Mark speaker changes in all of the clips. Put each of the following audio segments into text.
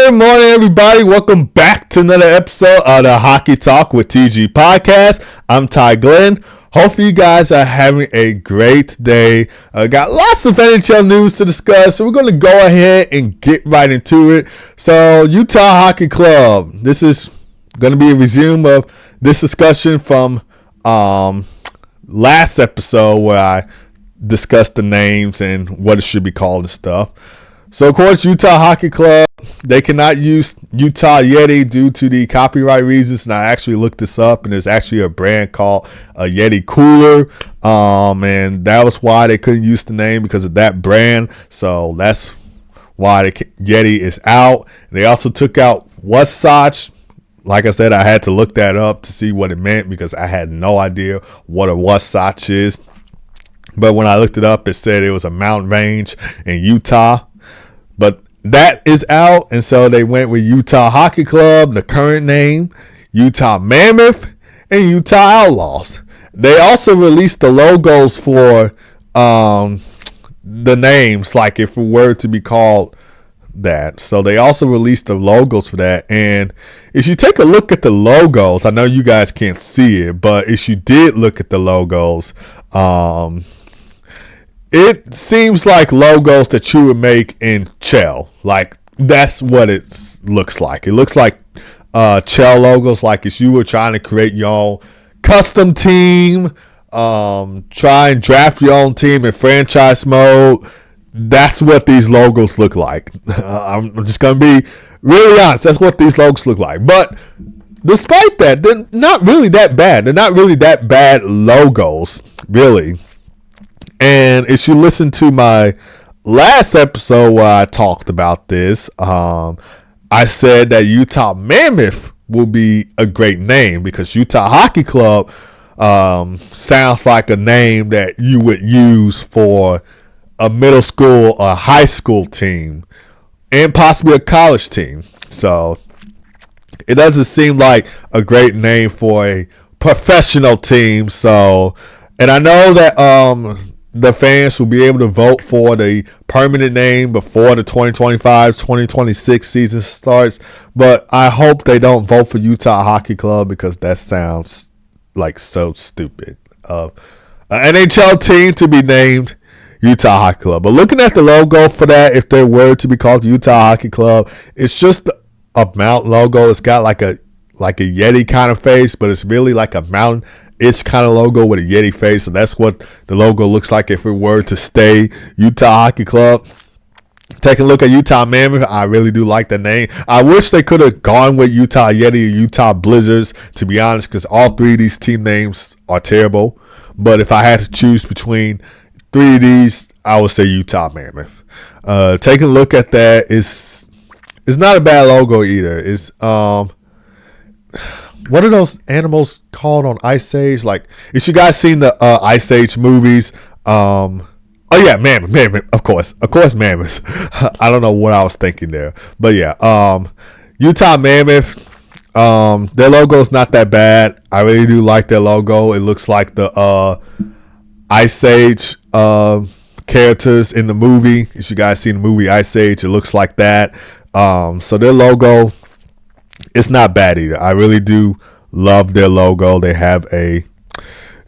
Speaker 1: Good morning, everybody. Welcome back to another episode of the Hockey Talk with TG podcast. I'm Ty Glenn. Hopefully you guys are having a great day. Got lots of NHL news to discuss, so we're going to go ahead and get right into it. So, Utah Hockey Club. This is going to be a resume of this discussion from last episode where I discussed the names and what it should be called and stuff. So, of course, Utah Hockey Club, they cannot use Utah Yeti due to the copyright reasons. And I actually looked this up, and there's actually a brand called a Yeti Cooler. And that was why they couldn't use the name, because of that brand. So that's why the Yeti is out. They also took out Wasatch. Like I said, I had to look that up to see what it meant, because I had no idea what a Wasatch is. But when I looked it up, it said it was a mountain range in Utah. But that is out, and so they went with Utah Hockey Club, the current name, Utah Mammoth, and Utah Outlaws. They also released the logos for the names, like if it were to be called that. So they also released the logos for that. And if you take a look at the logos, I know you guys can't see it, but if you did look at the logos, it seems like logos that you would make in Shell. Like, that's what it looks like. It looks like Shell logos, like if you were trying to create your own custom team, try and draft your own team in franchise mode. That's what these logos look like. I'm just going to be really honest. That's what these logos look like. But despite that, they're not really that bad. They're not really that bad logos, really. And if you listen to my last episode where I talked about this, I said that Utah Mammoth will be a great name, because Utah Hockey Club sounds like a name that you would use for a middle school or high school team and possibly a college team. So it doesn't seem like a great name for a professional team. So, and I know that the fans will be able to vote for the permanent name before the 2025-2026 season starts. But I hope they don't vote for Utah Hockey Club, because that sounds like so stupid. An NHL team to be named Utah Hockey Club. But looking at the logo for that, if they were to be called Utah Hockey Club, it's just a mountain logo. It's got like a Yeti kind of face, but it's really like a mountain. It's kind of logo with a Yeti face, so that's what the logo looks like if it were to stay Utah Hockey Club. Taking a look at Utah Mammoth, I really do like the name. I wish they could have gone with Utah Yeti or Utah Blizzards, to be honest, because all three of these team names are terrible. But if I had to choose between three of these, I would say Utah Mammoth. Taking a look at that, it's not a bad logo either. It's what are those animals called on Ice Age? Like, if you guys seen the Ice Age movies, oh yeah, Mammoth, of course, Mammoth. I don't know what I was thinking there, but yeah, Utah Mammoth. Their logo is not that bad. I really do like their logo. It looks like the Ice Age characters in the movie. If you guys seen the movie Ice Age, it looks like that. So their logo, it's not bad either. I really do love their logo. They have a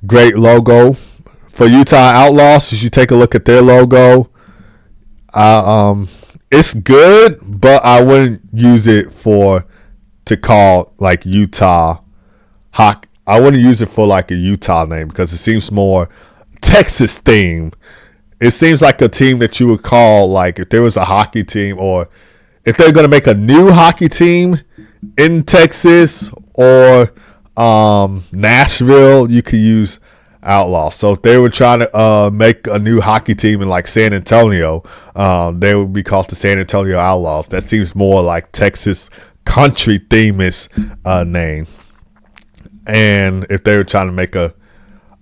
Speaker 1: great logo. For Utah Outlaws, if you take a look at their logo, it's good, but I wouldn't use it to call like Utah Hockey. I wouldn't use it for like a Utah name, because it seems more Texas themed. It seems like a team that you would call, like, if there was a hockey team, or if they're going to make a new hockey team in Texas or Nashville, you could use Outlaws. So if they were trying to make a new hockey team in like San Antonio, they would be called the San Antonio Outlaws. That seems more like Texas country themist name. And if they were trying to make a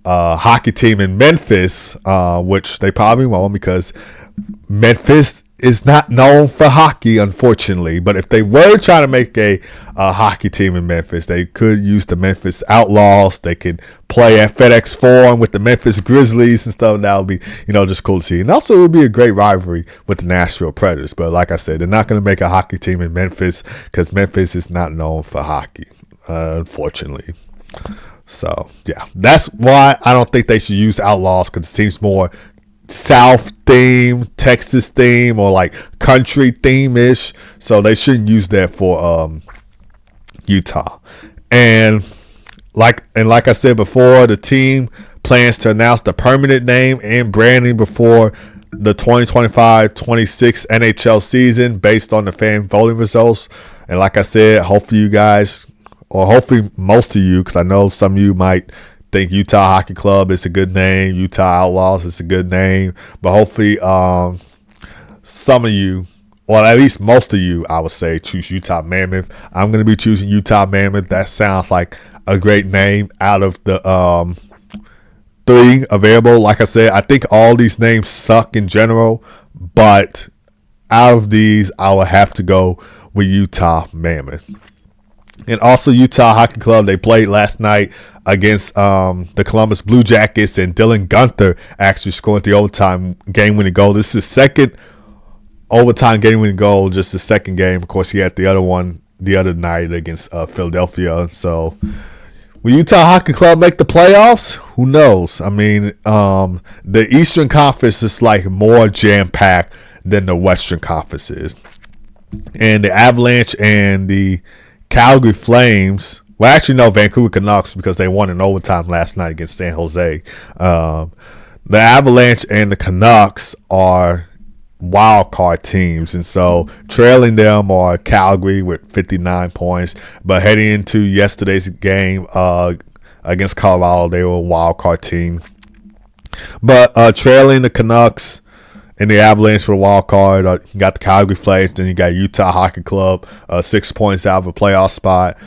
Speaker 1: hockey team in Memphis, which they probably won't, because Memphis is not known for hockey, unfortunately. But if they were trying to make a hockey team in Memphis, they could use the Memphis Outlaws. They could play at FedEx Forum with the Memphis Grizzlies and stuff. That would be, just cool to see. And also, it would be a great rivalry with the Nashville Predators. But like I said, they're not going to make a hockey team in Memphis because Memphis is not known for hockey, unfortunately. So, yeah, that's why I don't think they should use Outlaws, because it seems more South theme, Texas theme, or like country theme-ish. So they shouldn't use that for Utah. And like I said before, the team plans to announce the permanent name and branding before the 2025-26 NHL season based on the fan voting results. And like I said, hopefully you guys, or hopefully most of you, because I know some of you might think Utah Hockey Club is a good name, Utah Outlaws is a good name, but hopefully some of you, or at least most of you, I would say, choose Utah Mammoth. I'm going to be choosing Utah Mammoth. That sounds like a great name out of the 3 available. Like I said, I think all these names suck in general, but out of these, I would have to go with Utah Mammoth. And also Utah Hockey Club, they played last night against the Columbus Blue Jackets, and Dylan Guenther actually scored the overtime game-winning goal. This is his second overtime game-winning goal, just the second game. Of course, he had the other one the other night against Philadelphia. So, will Utah Hockey Club make the playoffs? Who knows? I mean, the Eastern Conference is like more jam-packed than the Western Conference is. And the Avalanche and the Calgary Flames, well, actually, no, Vancouver Canucks, because they won in overtime last night against San Jose. The Avalanche and the Canucks are wild card teams, and so trailing them are Calgary with 59 points. But heading into yesterday's game against Colorado, they were a wild card team. But trailing the Canucks and the Avalanche for the wild card, you got the Calgary Flames, then you got Utah Hockey Club, 6 points out of a playoff spot.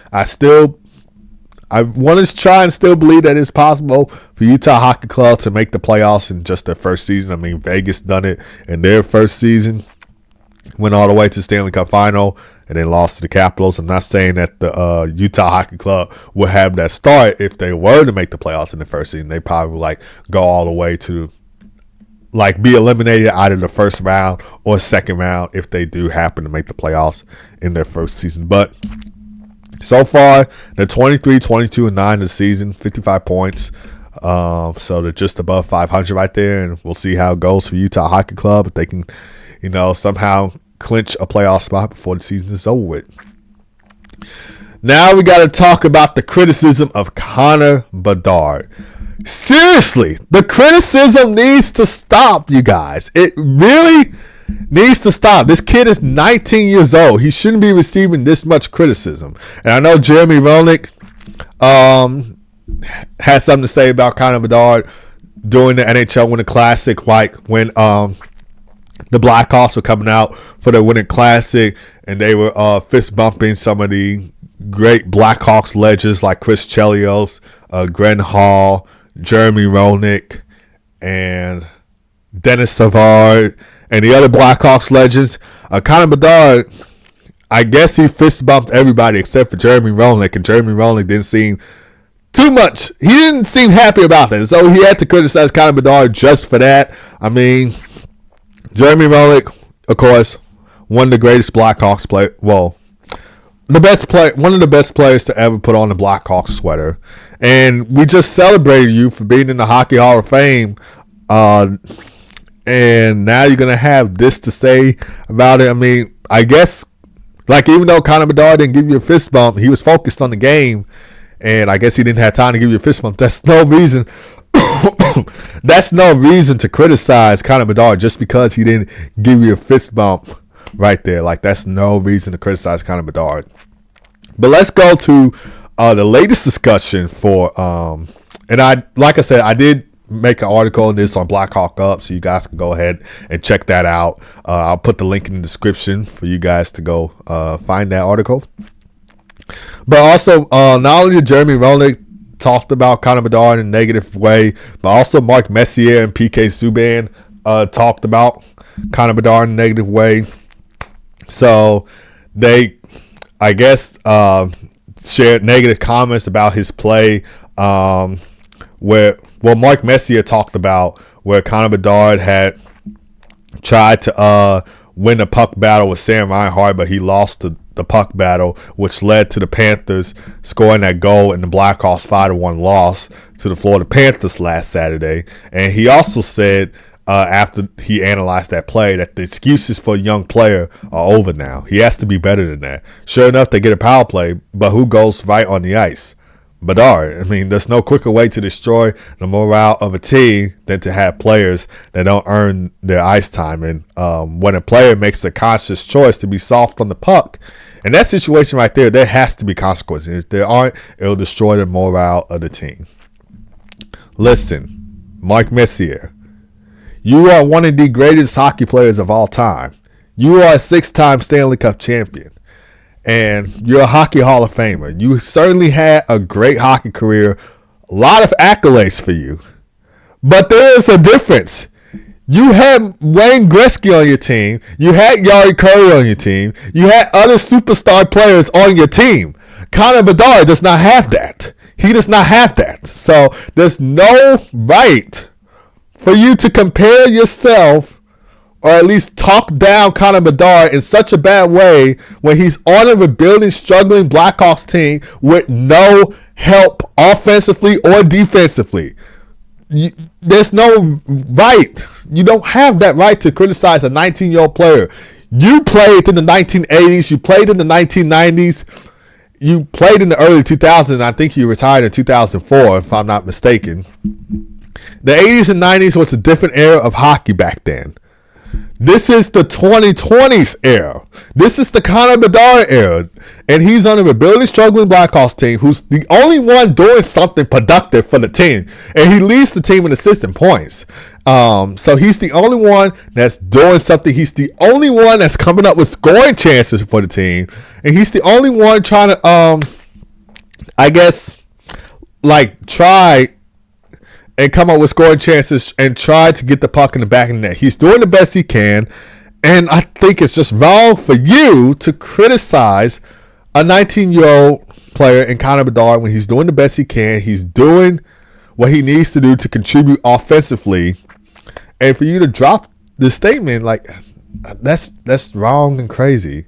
Speaker 1: I want to try and still believe that it's possible for Utah Hockey Club to make the playoffs in just their first season. I mean, Vegas done it in their first season, went all the way to the Stanley Cup final, and then lost to the Capitals. I'm not saying that the Utah Hockey Club would have that start if they were to make the playoffs in the first season. They probably would go all the way to be eliminated either the first round or second round if they do happen to make the playoffs in their first season. But so far, they're 23, 22, and 9 this season, 55 points. So they're just above 500 right there, and we'll see how it goes for Utah Hockey Club if they can, somehow clinch a playoff spot before the season is over with. Now we got to talk about the criticism of Connor Bedard. Seriously, the criticism needs to stop, you guys. It really needs to stop. This kid is 19 years old. He shouldn't be receiving this much criticism. And I know Jeremy Roenick has something to say about Connor Bedard during the NHL Winter Classic, like when the Blackhawks were coming out for the Winter Classic and they were fist bumping some of the great Blackhawks legends like Chris Chelios, Gren Hall, Jeremy Roenick, and Dennis Savard, and the other Blackhawks legends. Connor Bedard, I guess he fist bumped everybody except for Jeremy Roenick, and Jeremy Roenick didn't seem too much. He didn't seem happy about that, so he had to criticize Connor Bedard just for that. I mean, Jeremy Roenick, of course, one of the greatest Blackhawks play. Well, one of the best players to ever put on the Blackhawks sweater. And we just celebrated you for being in the Hockey Hall of Fame. And now you're going to have this to say about it. I mean, I guess, even though Connor Bedard didn't give you a fist bump, he was focused on the game. And I guess he didn't have time to give you a fist bump. That's no reason. That's no reason to criticize Connor Bedard just because he didn't give you a fist bump right there. That's no reason to criticize Connor Bedard. But let's go to the latest discussion for and I did make an article on this on Blackhawk Up, so you guys can go ahead and check that out. I'll put the link in the description for you guys to go find that article. But also, not only did Jeremy Roenick talked about Connor Bedard in a negative way, but also Mark Messier and PK Subban talked about Connor Bedard in a negative way. So they, I guess, shared negative comments about his play. Mark Messier talked about where Connor Bedard had tried to win a puck battle with Sam Reinhart, but he lost the puck battle, which led to the Panthers scoring that goal and the Blackhawks 5-1 loss to the Florida Panthers last Saturday. And he also said after he analyzed that play that the excuses for a young player are over now. He has to be better than that. Sure enough, they get a power play, but who goes right on the ice? Bedard. I mean, there's no quicker way to destroy the morale of a team than to have players that don't earn their ice time. And when a player makes a conscious choice to be soft on the puck, in that situation right there has to be consequences. If there aren't, it'll destroy the morale of the team. Listen, Mark Messier, you are one of the greatest hockey players of all time. You are a 6-time Stanley Cup champion. And you're a Hockey Hall of Famer. You certainly had a great hockey career. A lot of accolades for you. But there is a difference. You had Wayne Gretzky on your team. You had Yari Curry on your team. You had other superstar players on your team. Connor Bedard does not have that. He does not have that. So there's no right for you to compare yourself or at least talk down Connor Bedard in such a bad way when he's on a rebuilding, struggling Blackhawks team with no help offensively or defensively. There's no right. You don't have that right to criticize a 19-year-old player. You played in the 1980s. You played in the 1990s. You played in the early 2000s. I think you retired in 2004, if I'm not mistaken. The 80s and 90s was a different era of hockey back then. This is the 2020s era. This is the Connor Bedard era. And he's on a rebuilding, struggling Blackhawks team who's the only one doing something productive for the team. And he leads the team in assists and points. So he's the only one that's doing something. He's the only one that's coming up with scoring chances for the team. And he's the only one trying to, I guess, like try and come up with scoring chances and try to get the puck in the back of the net. He's doing the best he can. And I think it's just wrong for you to criticize a 19-year-old player in Connor Bedard when he's doing the best he can. He's doing what he needs to do to contribute offensively. And for you to drop this statement, like, that's wrong and crazy.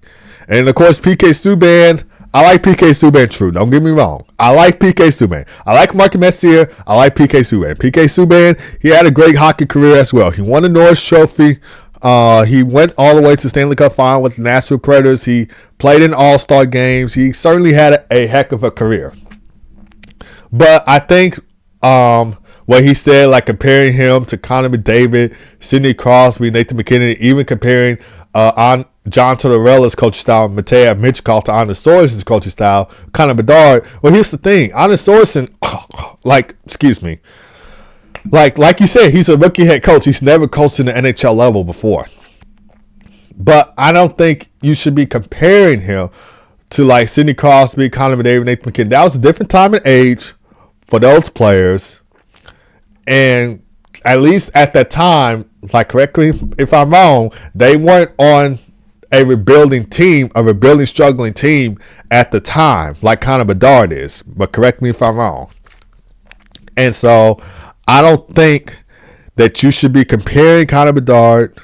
Speaker 1: And, of course, PK Subban, I like PK Subban, true. Don't get me wrong. I like PK Subban. I like Mark Messier. I like PK Subban. PK Subban, he had a great hockey career as well. He won the Norris Trophy. He went all the way to Stanley Cup final with the Nashville Predators. He played in All-Star games. He certainly had a heck of a career. But I think what he said, like comparing him to Connor McDavid, Sidney Crosby, Nathan McKinnon, even comparing on John Tortorella's coaching style, Matej Mitchkov to Anders Sorensen's coaching style, Connor Bedard. Well, here's the thing. Anders Sorensen, like you said, he's a rookie head coach. He's never coached in the NHL level before. But I don't think you should be comparing him to like Sidney Crosby, Connor McDavid, Nathan McKinnon. That was a different time and age for those players. And at least at that time, like correct me if I'm wrong, they weren't on a rebuilding team, a rebuilding, struggling team at the time, like Connor Bedard is. But correct me if I'm wrong. And so I don't think that you should be comparing Connor Bedard.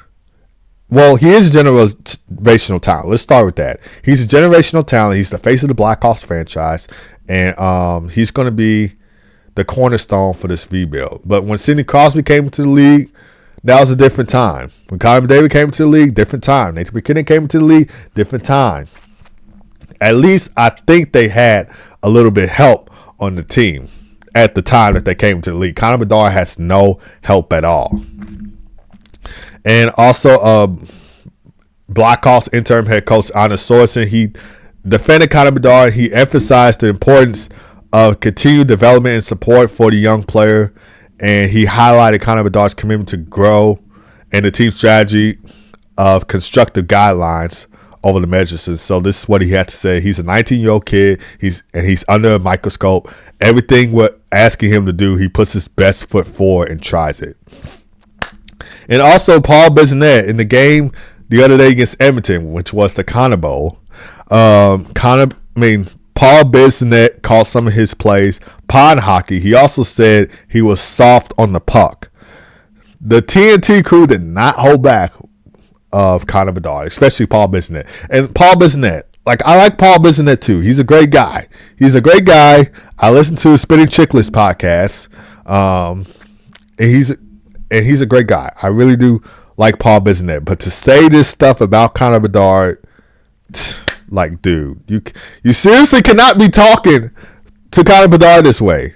Speaker 1: Well, he is a generational talent. Let's start with that. He's a generational talent. He's the face of the Blackhawks franchise. And he's going to be the cornerstone for this rebuild. But when Sidney Crosby came into the league, that was a different time. When Connor McDavid came into the league, different time. Nathan McKinnon came into the league, different time. At least I think they had a little bit of help on the team at the time that they came into the league. Connor Bedard has no help at all. And also, Blackhawks interim head coach Anders Sorensen, he defended Connor Bedard. He emphasized the importance of continued development and support for the young player. And he highlighted Connor Bedard's commitment to grow and the team's strategy of constructive guidelines over the measures. So this is what he had to say. He's a 19-year-old kid. He's under a microscope. Everything we're asking him to do, he puts his best foot forward and tries it. And also Paul Bissonnette in the game the other day against Edmonton, which was the Connor Bowl. Paul Bissonnette called some of his plays pond hockey. He also said he was soft on the puck. The TNT crew did not hold back of Connor Bedard, especially Paul Bissonnette. And Paul Bissonnette, I like Paul Bissonnette too. He's a great guy. I listen to his Spitting Chicklets podcast. And he's a great guy. I really do like Paul Bissonnette. But to say this stuff about Connor Bedard, dude, you seriously cannot be talking to Connor Bedard this way.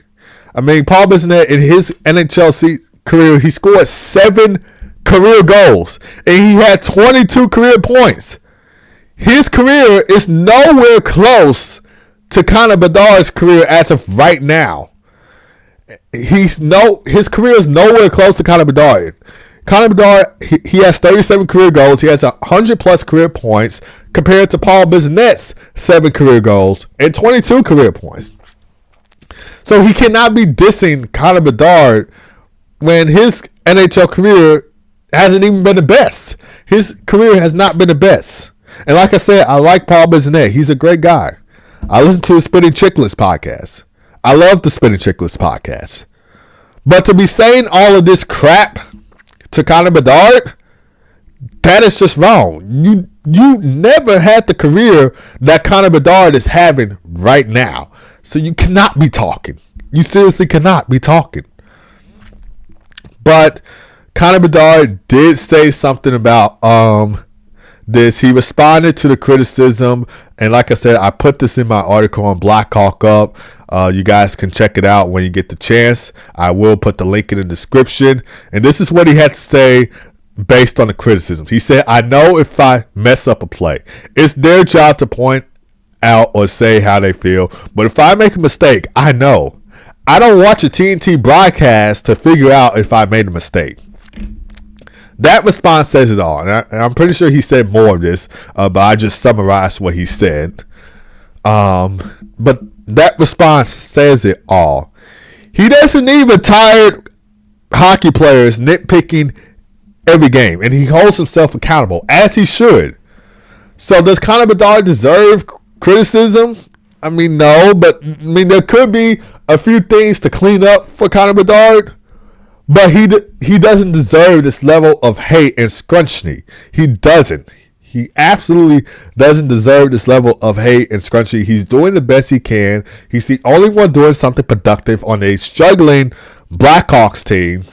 Speaker 1: Paul Bissonnette in his NHL career, he scored 7 career goals, and he had 22 career points. His career is nowhere close to Connor Bedard's career as of right now. His career is nowhere close to Connor Bedard. Connor Bedard, he has 37 career goals. He has 100 plus career points compared to Paul Bissonnette's 7 career goals and 22 career points. So he cannot be dissing Connor Bedard when his NHL career hasn't even been the best. His career has not been the best. And like I said, I like Paul Bissonnette. He's a great guy. I listen to his Spitting Chicklets podcast. I love the Spitting Chicklets podcast. But to be saying all of this crap to Connor Bedard, that is just wrong. You never had the career that Connor Bedard is having right now. So you cannot be talking. You seriously cannot be talking. But Connor Bedard did say something about this. He responded to the criticism, and like I said, I put this in my article on Black Hawk Up. You guys can check it out when you get the chance. I will put the link in the description. And this is what he had to say based on the criticisms. He said, "I know if I mess up a play, it's their job to point out or say how they feel. But if I make a mistake, I know. I don't watch a TNT broadcast to figure out if I made a mistake." That response says it all. And I'm pretty sure he said more of this, but I just summarized what he said. But that response says it all. He doesn't need retired hockey players nitpicking every game, and he holds himself accountable, as he should. So does Connor Bedard deserve criticism? No, but there could be a few things to clean up for Connor Bedard. But he doesn't deserve this level of hate and scrutiny. He doesn't. He absolutely doesn't deserve this level of hate and scrutiny. He's doing the best he can. He's the only one doing something productive on a struggling Blackhawks team.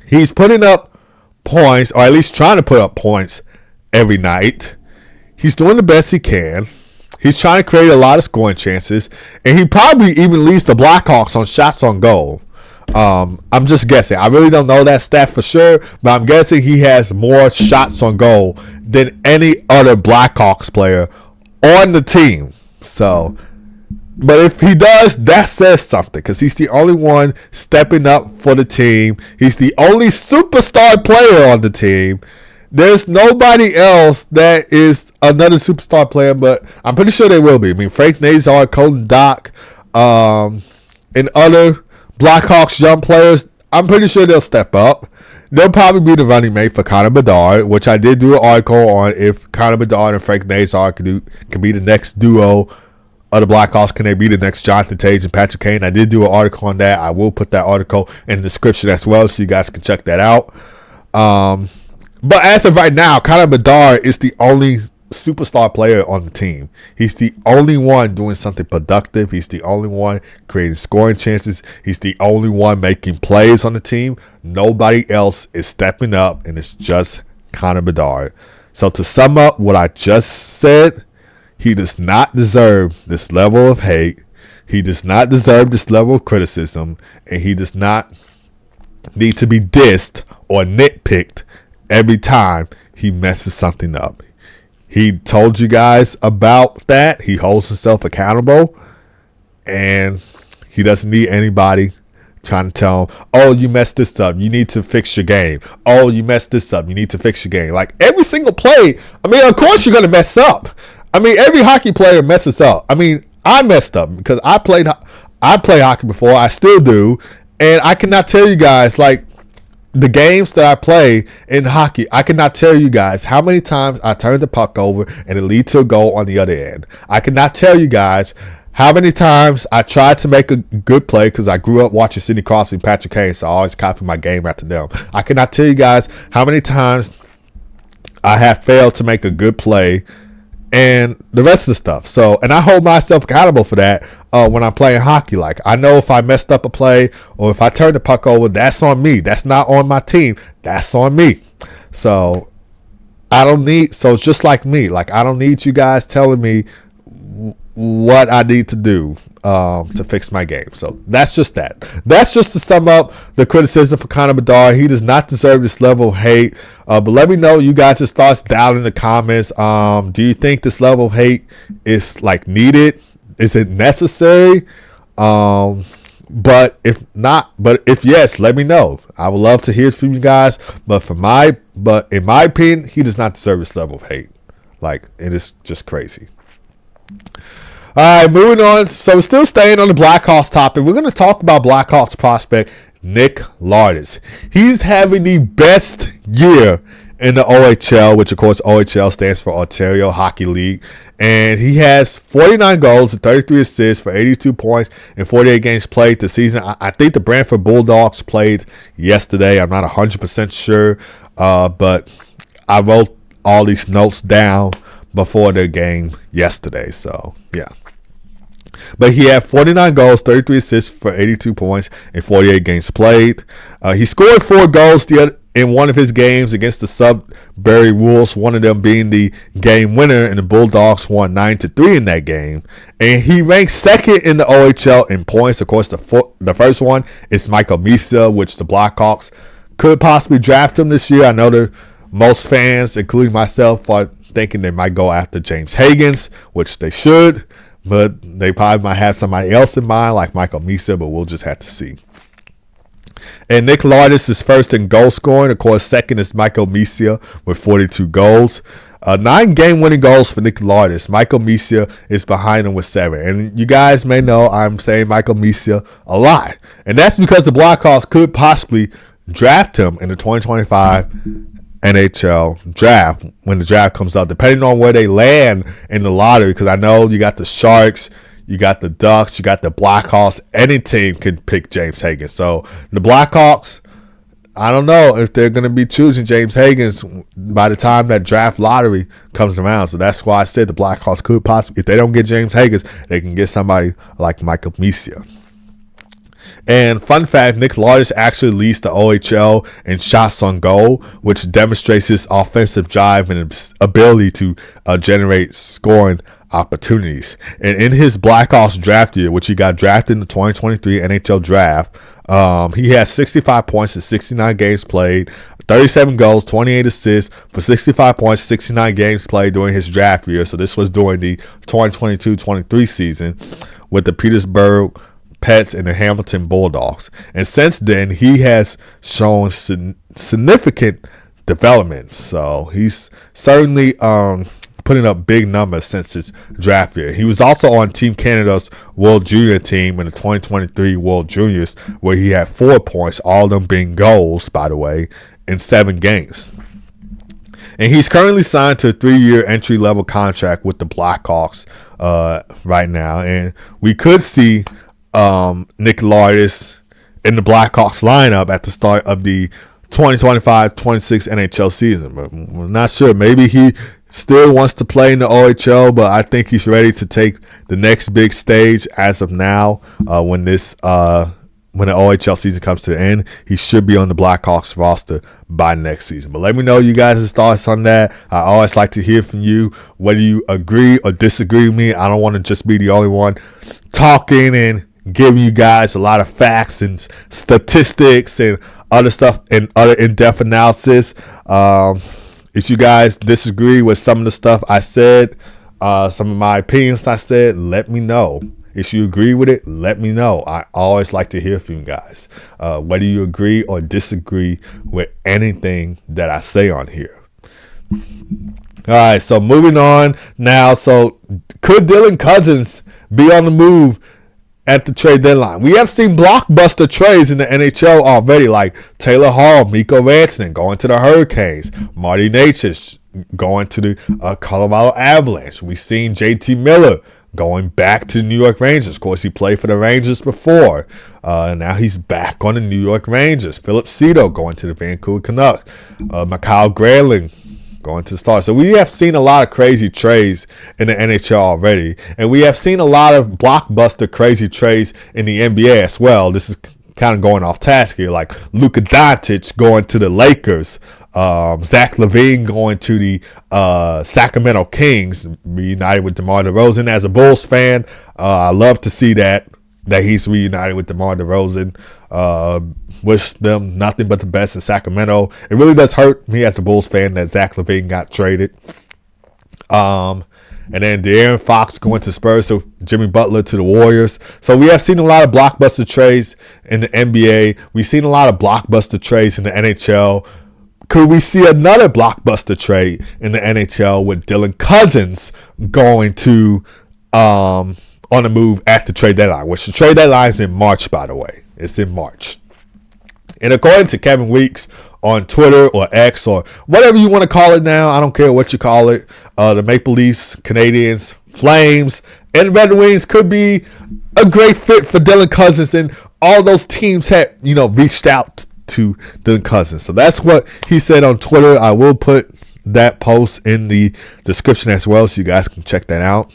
Speaker 1: He's putting up points, or at least trying to put up points every night. He's doing the best he can. He's trying to create a lot of scoring chances. And he probably even leads the Blackhawks on shots on goal. I'm just guessing. I really don't know that stat for sure, but I'm guessing he has more shots on goal than any other Blackhawks player on the team. So, but if he does, that says something, because he's the only one stepping up for the team. He's the only superstar player on the team. There's nobody else that is another superstar player, but I'm pretty sure they will be. Frank Nazar, Colton Dock, and other Blackhawks young players, I'm pretty sure they'll step up. They'll probably be the running mate for Connor Bedard, which I did do an article on if Connor Bedard and Frank Nazar can be the next duo of the Blackhawks. Can they be the next Jonathan Tage and Patrick Kane? I did do an article on that. I will put that article in the description as well, so you guys can check that out. But as of right now, Connor Bedard is the only superstar player on the team. He's the only one doing something productive. He's the only one creating scoring chances. He's the only one making plays on the team. Nobody else is stepping up, and it's just Connor Bedard. So to sum up what I just said, he does not deserve this level of hate. He does not deserve this level of criticism, and he does not need to be dissed or nitpicked every time he messes something up. He told you guys about that. He holds himself accountable, and he doesn't need anybody trying to tell him, "Oh, you messed this up. You need to fix your game. Oh, you messed this up. You need to fix your game." Like every single play, of course you're going to mess up. Every hockey player messes up. I messed up because I played hockey before. I still do. And I cannot tell you guys, the games that I play in hockey, I cannot tell you guys how many times I turned the puck over and it lead to a goal on the other end. I cannot tell you guys how many times I tried to make a good play because I grew up watching Sidney Crosby and Patrick Kane, so I always copy my game after them. I cannot tell you guys how many times I have failed to make a good play and the rest of the stuff. So, and I hold myself accountable for that when I'm playing hockey. Like, I know if I messed up a play or if I turn the puck over, that's on me. That's not on my team. That's on me. So, so it's just like me. Like, I don't need you guys telling me what I need to do to fix my game. So that's just that. That's just to sum up the criticism for Connor Bedard. He does not deserve this level of hate. But let me know you guys' thoughts down in the comments. Do you think this level of hate is like needed? Is it necessary? But if yes, let me know. I would love to hear from you guys. But in my opinion, he does not deserve this level of hate. Like, it is just crazy. All right, moving on. So we're still staying on the Blackhawks topic. We're going to talk about Blackhawks prospect Nick Lardis. He's having the best year in the OHL, which of course OHL stands for Ontario Hockey League. And he has 49 goals and 33 assists for 82 points in 48 games played this season. I think the Brantford Bulldogs played yesterday. I'm not 100% sure, but I wrote all these notes down before the game yesterday. So, yeah. But he had 49 goals, 33 assists for 82 points in 48 games played. He scored 4 goals in one of his games against the Sudbury Wolves, one of them being the game winner, and the Bulldogs won 9-3 in that game. And he ranks second in the OHL in points. Of course, the first one is Michael Misa, which the Blackhawks could possibly draft him this year. I know that most fans, including myself, are thinking they might go after James Higgins, which they should. But they probably might have somebody else in mind, like Michael Misa, but we'll just have to see. And Nick Lardis is first in goal scoring. Of course, second is Michael Misa with 42 goals. 9 game-winning goals for Nick Lardis. Michael Misa is behind him with 7. And you guys may know I'm saying Michael Misa a lot. And that's because the Blackhawks could possibly draft him in the 2025 NHL draft when the draft comes up, depending on where they land in the lottery. Because I know you got the Sharks, you got the Ducks, you got the Blackhawks. Any team could pick James Higgins. So the Blackhawks, I don't know if they're going to be choosing James Higgins by the time that draft lottery comes around. So that's why I said the Blackhawks could possibly, if they don't get James Higgins, they can get somebody like Michael Misa. And fun fact, Nick Lardis actually leads the OHL in shots on goal, which demonstrates his offensive drive and his ability to generate scoring opportunities. And in his Blackhawks draft year, which he got drafted in the 2023 NHL draft, he has 65 points in 69 games played, 37 goals, 28 assists for 65 points, 69 games played during his draft year. So this was during the 2022-23 season with the Petersburg Pets and the Hamilton Bulldogs. And since then, he has shown significant development. So he's certainly putting up big numbers since his draft year. He was also on Team Canada's World Junior team in the 2023 World Juniors, where he had 4 points, all of them being goals, by the way, in 7 games. And he's currently signed to a 3-year entry-level contract with the Blackhawks right now. And we could see Nick Lardis in the Blackhawks lineup at the start of the 2025-26 NHL season. But we're not sure. Maybe he still wants to play in the OHL, but I think he's ready to take the next big stage as of now. When the OHL season comes to the end, he should be on the Blackhawks roster by next season. But let me know you guys' thoughts on that. I always like to hear from you, whether you agree or disagree with me. I don't want to just be the only one talking and giving you guys a lot of facts and statistics and other stuff and other in-depth analysis. If you guys disagree with some of the stuff I said, some of my opinions I said, let me know. If you agree with it, let me know. I always like to hear from you guys, whether you agree or disagree with anything that I say on here. All right, so moving on now. So could Dylan Cousins be on the move at the trade deadline. We have seen blockbuster trades in the NHL already, like Taylor Hall, Mikko Rantanen going to the Hurricanes, Marty Necas going to the Colorado Avalanche. We've seen JT Miller going back to the New York Rangers. Of course, he played for the Rangers before. Now he's back on the New York Rangers. Philip Cito going to the Vancouver Canucks. Mikhail Granlund going to the Stars. So we have seen a lot of crazy trades in the NHL already. And we have seen a lot of blockbuster crazy trades in the NBA as well. This is kind of going off task here. Like Luka Doncic going to the Lakers. Zach LaVine going to the Sacramento Kings, reunited with DeMar DeRozan. As a Bulls fan, I love to see that he's reunited with DeMar DeRozan. Wish them nothing but the best in Sacramento. It really does hurt me as a Bulls fan that Zach LaVine got traded. And then De'Aaron Fox going to Spurs, so Jimmy Butler to the Warriors. So we have seen a lot of blockbuster trades in the NBA. We've seen a lot of blockbuster trades in the NHL. Could we see another blockbuster trade in the NHL with Dylan Cousins going to on the move at the trade deadline? Which the trade deadline is in March, by the way. It's in March. And according to Kevin Weeks on Twitter or X or whatever you want to call it now, I don't care what you call it, the Maple Leafs, Canadiens, Flames, and Red Wings could be a great fit for Dylan Cousins, and all those teams had reached out to Dylan Cousins. So that's what he said on Twitter. I will put that post in the description as well, so you guys can check that out.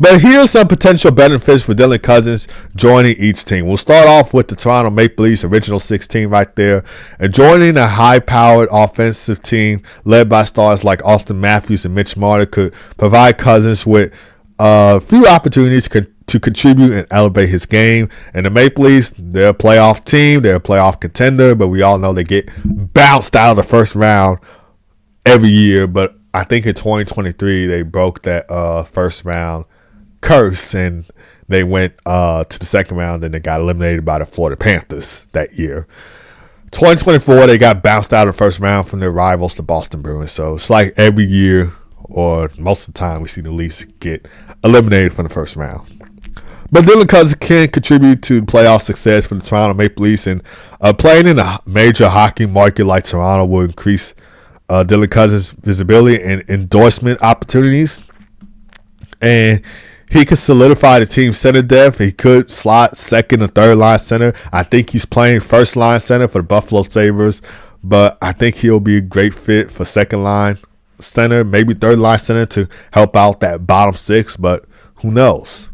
Speaker 1: But here's some potential benefits for Dylan Cousins joining each team. We'll start off with the Toronto Maple Leafs, original 16 right there. And joining a high-powered offensive team led by stars like Austin Matthews and Mitch Marner could provide Cousins with a few opportunities to contribute and elevate his game. And the Maple Leafs, they're a playoff team. They're a playoff contender. But we all know they get bounced out of the first round every year. But I think in 2023, they broke that first round curse, and they went to the second round, and they got eliminated by the Florida Panthers that year. 2024, they got bounced out of the first round from their rivals, the Boston Bruins. So it's like every year, or most of the time, we see the Leafs get eliminated from the first round. But Dylan Cousins can contribute to playoff success for the Toronto Maple Leafs, and playing in a major hockey market like Toronto will increase Dylan Cousins' visibility and endorsement opportunities. And he could solidify the team's center depth. He could slot second or third line center. I think he's playing first line center for the Buffalo Sabres, but I think he'll be a great fit for second line center, maybe third line center to help out that bottom six, but who knows?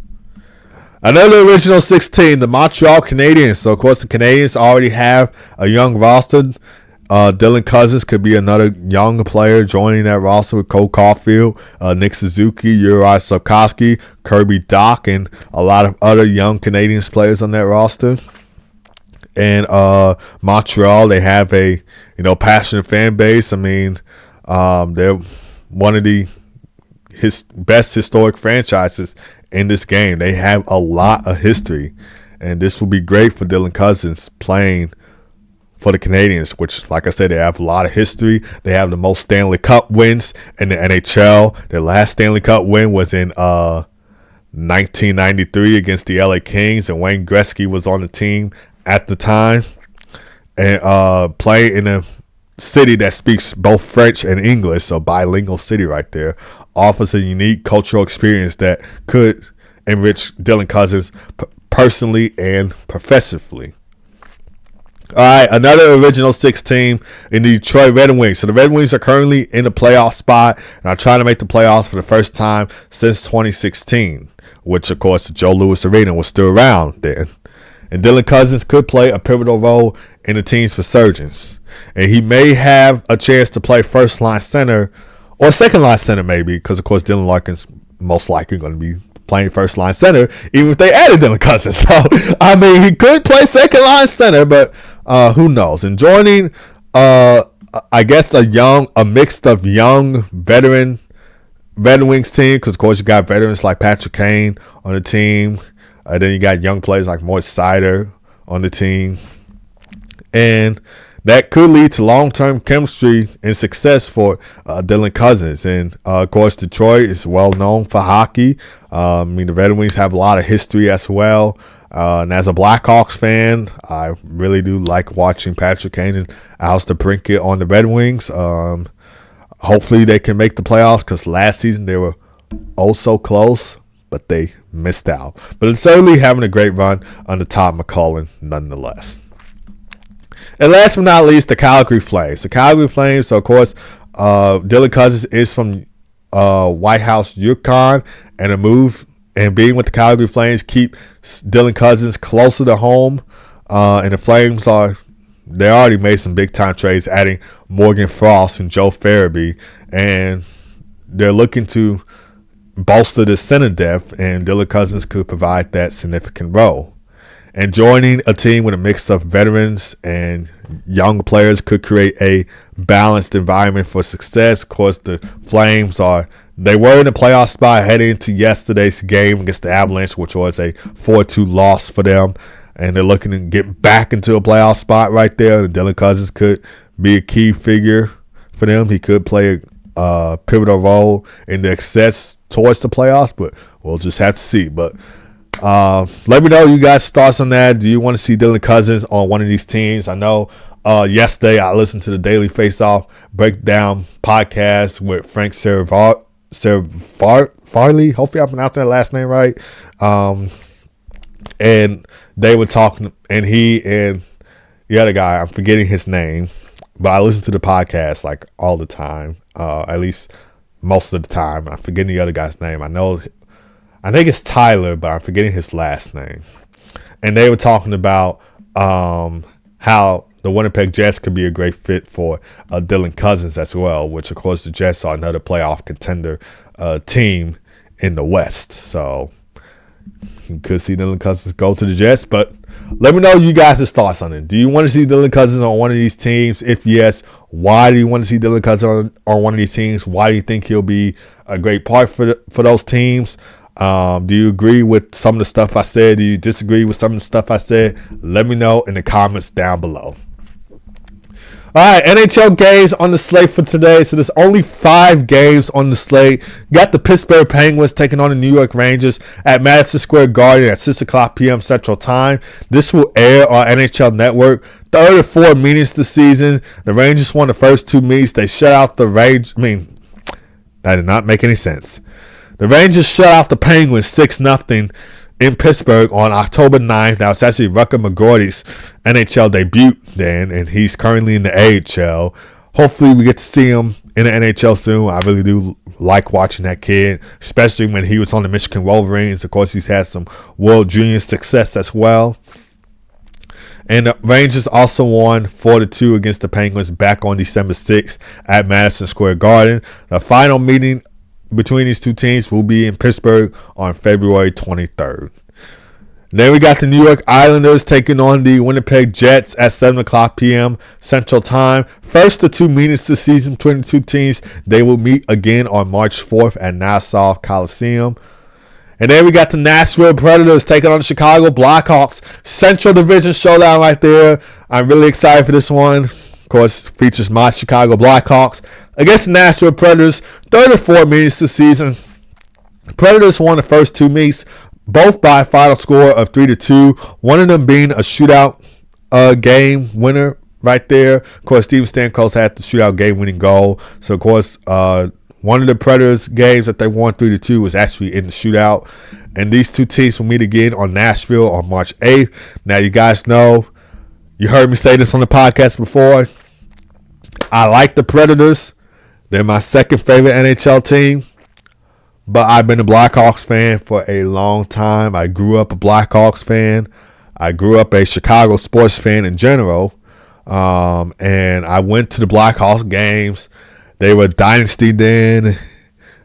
Speaker 1: Another original 16, the Montreal Canadiens. So, of course, the Canadiens already have a young roster. Dylan Cousins could be another young player joining that roster with Cole Caulfield, Nick Suzuki, Uri Slafkovsky, Kirby Dach, and a lot of other young Canadiens players on that roster. And Montreal, they have a passionate fan base. I mean, they're one of the best historic franchises in this game. They have a lot of history, and this will be great for Dylan Cousins playing for the Canadiens, which, like I said, they have a lot of history. They have the most Stanley Cup wins in the NHL. Their last Stanley Cup win was in 1993 against the LA Kings, and Wayne Gretzky was on the team at the time. And playing in a city that speaks both French and English, so bilingual city right there, offers a unique cultural experience that could enrich Dylan Cousins personally and professionally. All right, another original 16 in the Detroit Red Wings. So the Red Wings are currently in the playoff spot and are trying to make the playoffs for the first time since 2016, which, of course, the Joe Louis Arena was still around then. And Dylan Cousins could play a pivotal role in the team's resurgence. And he may have a chance to play first-line center or second-line center maybe, because, of course, Dylan Larkin's most likely going to be playing first-line center, even if they added Dylan Cousins. So, I mean, he could play second-line center, but who knows? And joining, I guess, a mix of young veteran Red Wings team, because, of course, you got veterans like Patrick Kane on the team. Then you got young players like Moritz Seider on the team. And that could lead to long-term chemistry and success for Dylan Cousins. And, of course, Detroit is well known for hockey. The Red Wings have a lot of history as well. And as a Blackhawks fan, I really do like watching Patrick Kane and Alistair Brinkett on the Red Wings. Hopefully they can make the playoffs, because last season they were so close, but they missed out. But it's certainly having a great run under Todd McCullough nonetheless. And last but not least, the Calgary Flames. The Calgary Flames, so of course, Dylan Cousins is from White House, Yukon, and a move and being with the Calgary Flames keep Dylan Cousins closer to home. And the Flames they already made some big time trades, adding Morgan Frost and Joe Farabee, and they're looking to bolster the center depth, and Dylan Cousins could provide that significant role. And joining a team with a mix of veterans and young players could create a balanced environment for success. Of course, the Flames they were in the playoff spot heading into yesterday's game against the Avalanche, which was a 4-2 loss for them. And they're looking to get back into a playoff spot right there. And Dylan Cousins could be a key figure for them. He could play a pivotal role in the success towards the playoffs, but we'll just have to see. But let me know you guys' thoughts on that. Do you want to see Dylan Cousins on one of these teams? I know yesterday I listened to the Daily Faceoff Breakdown podcast with Frank Farley. Hopefully I pronounced that last name right. And they were talking, and he and the other guy, I'm forgetting his name, but I listen to the podcast like all the time, at least most of the time. I'm forgetting the other guy's name. I think it's Tyler, but I'm forgetting his last name. And they were talking about how the Winnipeg Jets could be a great fit for Dylan Cousins as well, which, of course, the Jets are another playoff contender team in the West. So you could see Dylan Cousins go to the Jets. But let me know you guys' thoughts on it. Do you want to see Dylan Cousins on one of these teams? If yes, why do you want to see Dylan Cousins on one of these teams? Why do you think he'll be a great part for those teams? Do you agree with some of the stuff I said? Do you disagree with some of the stuff I said? Let me know in the comments down below. All right, NHL games on the slate for today. So there's only 5 games on the slate. Got the Pittsburgh Penguins taking on the New York Rangers at Madison Square Garden at 6 o'clock p.m. Central Time. This will air on NHL Network. 3rd of 4 meetings this season. The Rangers won the first 2 meets. They shut out the Rangers. That did not make any sense. The Rangers shut out the Penguins 6-0 in Pittsburgh on October 9th. Now, it's actually Rucker McGroarty's NHL debut then, and he's currently in the AHL. Hopefully, we get to see him in the NHL soon. I really do like watching that kid, especially when he was on the Michigan Wolverines. Of course, he's had some World Junior success as well. And the Rangers also won 4-2 against the Penguins back on December 6th at Madison Square Garden. The final meeting between these two teams will be in Pittsburgh on February 23rd. Then we got the New York Islanders taking on the Winnipeg Jets at 7 o'clock p.m. Central Time. First of 2 meetings this season between the two teams. They will meet again on March 4th at Nassau Coliseum. And then we got the Nashville Predators taking on the Chicago Blackhawks. Central Division showdown right there. I'm really excited for this one. Of course, features my Chicago Blackhawks against the Nashville Predators. 3rd of 4 meetings this season. Predators won the first 2 meets, both by a final score of 3-2. One of them being a shootout game winner right there. Of course, Steven Stamkos had the shootout game-winning goal. So, of course, one of the Predators games that they won 3-2 was actually in the shootout. And these two teams will meet again on Nashville on March 8th. Now, you guys know, you heard me say this on the podcast before. I like the Predators. They're my second favorite NHL team. But I've been a Blackhawks fan for a long time. I grew up a Blackhawks fan. I grew up a Chicago sports fan in general. And I went to the Blackhawks games. They were a dynasty then.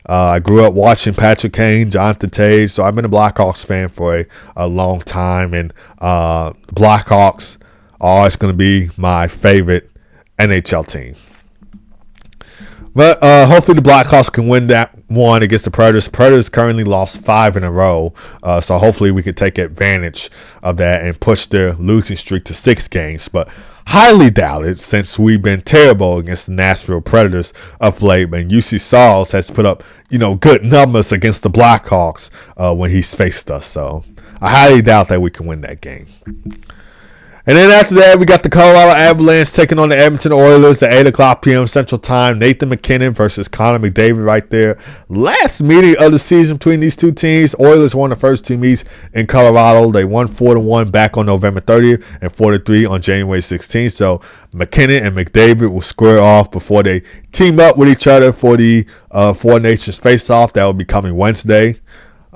Speaker 1: I grew up watching Patrick Kane, Jonathan Toews. So I've been a Blackhawks fan for a long time. And Blackhawks are always going to be my favorite NHL team. But hopefully the Blackhawks can win that one against the Predators. Predators currently lost 5 in a row. So hopefully we can take advantage of that and push their losing streak to 6 games. But highly doubt it since we've been terrible against the Nashville Predators of late. And UC Sauls has put up, good numbers against the Blackhawks when he's faced us. So I highly doubt that we can win that game. And then after that, we got the Colorado Avalanche taking on the Edmonton Oilers at 8 o'clock p.m. Central Time. Nathan MacKinnon versus Connor McDavid right there. Last meeting of the season between these two teams. Oilers won the first two meets in Colorado. They won 4-1 back on November 30th and 4-3 on January 16th. So MacKinnon and McDavid will square off before they team up with each other for the Four Nations face-off. That will be coming Wednesday.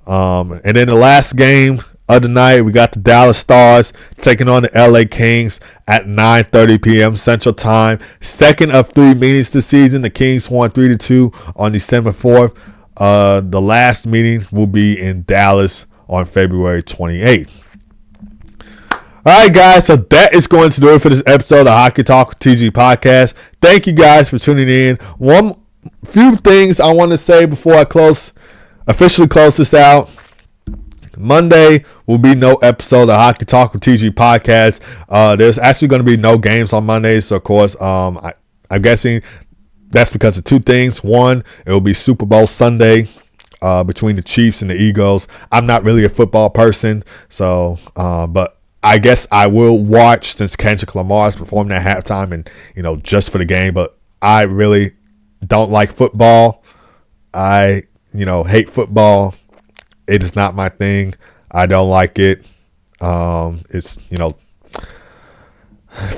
Speaker 1: And then the last game of the night, we got the Dallas Stars taking on the LA Kings at 9:30 p.m. Central Time. Second of three meetings this season. The Kings won 3-2 on December 4th. The last meeting will be in Dallas on February 28th. All right, guys, so that is going to do it for this episode of the Hockey Talk with TG podcast. Thank you guys for tuning in. One few things I want to say before I officially close this out. Monday will be no episode of Hockey Talk with TG podcast. There's actually going to be no games on Monday, so of course, I'm guessing that's because of two things. One, it will be Super Bowl Sunday between the Chiefs and the Eagles. I'm not really a football person, so but I guess I will watch since Kendrick Lamar is performing at halftime and just for the game. But I really don't like football. I hate football. It is not my thing. I don't like it. It's, if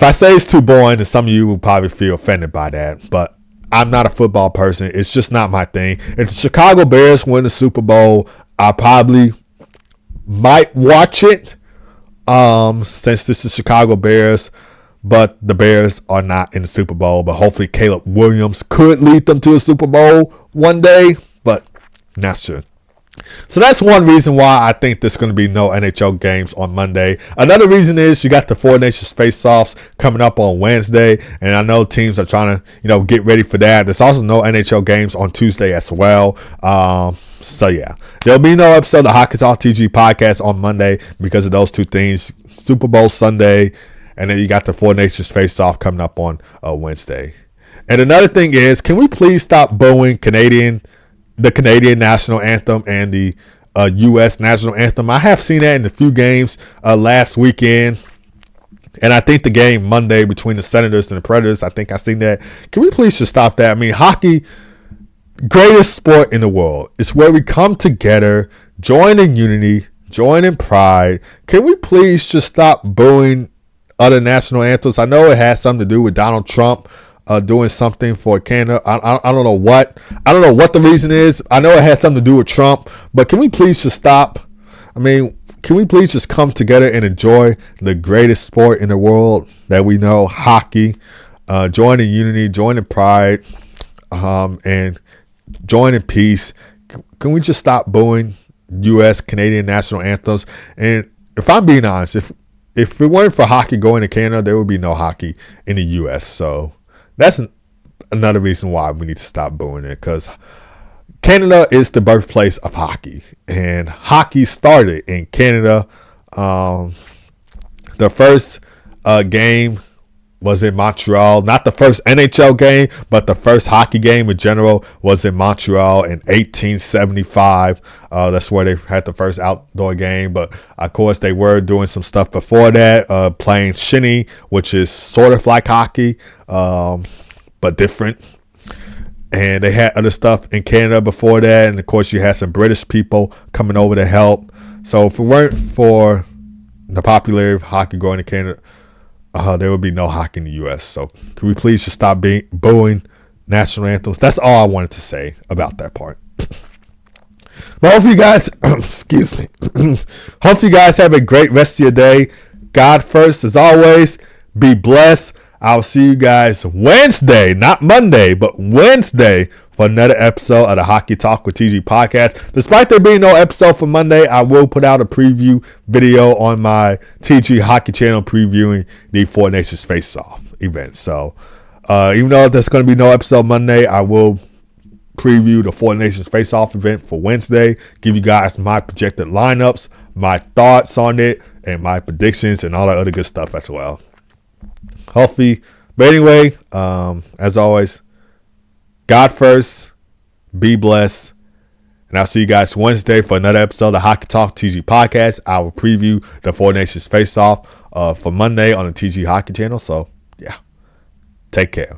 Speaker 1: I say it's too boring, then some of you will probably feel offended by that. But I'm not a football person. It's just not my thing. If the Chicago Bears win the Super Bowl, I probably might watch it since this is Chicago Bears. But the Bears are not in the Super Bowl. But hopefully Caleb Williams could lead them to a Super Bowl one day. But not sure. So that's one reason why I think there's going to be no NHL games on Monday. Another reason is you got the Four Nations face-offs coming up on Wednesday, and I know teams are trying to, get ready for that. There's also no NHL games on Tuesday as well. So yeah, there'll be no episode of the Hockey Talk TG podcast on Monday because of those two things. Super Bowl Sunday, and then you got the Four Nations face-off coming up on Wednesday. And another thing is, can we please stop booing the Canadian national anthem and the U.S. national anthem? I have seen that in a few games last weekend. And I think the game Monday between the Senators and the Predators, I think I seen that. Can we please just stop that? I mean, hockey, greatest sport in the world. It's where we come together, join in unity, join in pride. Can we please just stop booing other national anthems? I know it has something to do with Donald Trump doing something for Canada. I don't know what. I don't know what the reason is. I know it has something to do with Trump, but can we please just stop? I mean, can we please just come together and enjoy the greatest sport in the world that we know, hockey? Join in unity, join in pride, and join in peace. Can we just stop booing U.S. Canadian national anthems? And if I'm being honest, if it weren't for hockey going to Canada, there would be no hockey in the U.S. So that's another reason why we need to stop booing it, because Canada is the birthplace of hockey, and hockey started in Canada. The first game was in Montreal. Not the first NHL game, but the first hockey game in general was in Montreal in 1875. That's where they had the first outdoor game. But, of course, they were doing some stuff before that, playing shinny, which is sort of like hockey, but different. And they had other stuff in Canada before that. And, of course, you had some British people coming over to help. So if it weren't for the popularity of hockey going to Canada, there would be no hockey in the U.S. So can we please just stop booing national anthems? That's all I wanted to say about that part. But hopefully you guys, excuse me, hopefully you guys have a great rest of your day. God first, as always, be blessed. I'll see you guys Wednesday, not Monday, but Wednesday for another episode of the Hockey Talk with TG podcast. Despite there being no episode for Monday, I will put out a preview video on my TG Hockey channel previewing the Four Nations Face-Off event. So even though there's going to be no episode Monday, I will preview the Four Nations Face-Off event for Wednesday, give you guys my projected lineups, my thoughts on it, and my predictions and all that other good stuff as well. healthy. But anyway, as always, God first, be blessed. And I'll see you guys Wednesday for another episode of Hockey Talk TG Podcast. I will preview the Four Nations face-off for Monday on the TG Hockey channel. So, yeah, take care.